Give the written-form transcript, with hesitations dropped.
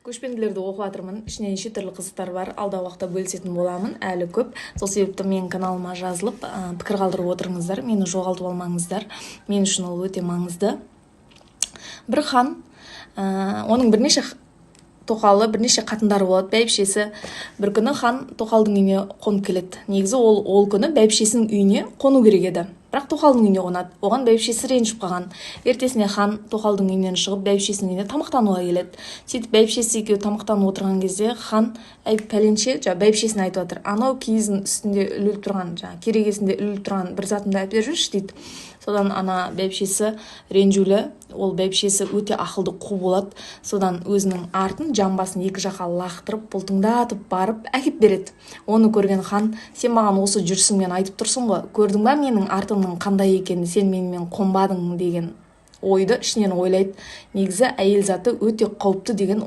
Көшпенділерді оқып жатырмын. Ішінен неше түрлі қызықтар бар. Алдағы уақытта бөлісетін боламын. Әлі көп. Сол себепті менің каналыма жазылып, пікір қалдырып отырыңыздар. Мені жоғалтып алмаңыздар. Мен үшін ол өте маңызды. Бір хан, оның бірнеше тоқалы, бірнеше қатындары болады. Бәйбішесі. Бір күні хан тоқалдың үйіне қонып келеді. Негізі ол күні бәйбішесінің үйіне қону керек еді. Бірақ тоқалдың үйіне қонады. Оған бәйбішесі ренжіп қалған. Ертесіне хан тоқалдың үйінен шығып бәйбішесінің үйіне тамақтануға келеді. Сөйтіп бәйбішесі екеуі тамақтанып отырған кезде хан пәленше бәйбішесіне айтып жатыр. Анау киіздің үстінде ілуліп тұрған, керегесінде ілуліп тұрған бір затымды әперіп жүрші дейді. Содан ана бәйбішесі ренжулі, ол бәйбішесі өте ақылды қу болады. Содан өзінің артын жамбасын екі жаққа лақтырып, бұлтыңдатып барып әкеп береді. Оны көрген хан, сен маған осы жүрісіңмен айтып тұрсың ғой, көрдің ба менің артымның қандай екенін, сен менімен қонбадың деген ойды ішінен ойлайды. Негізі әйел заты өте қауіпті деген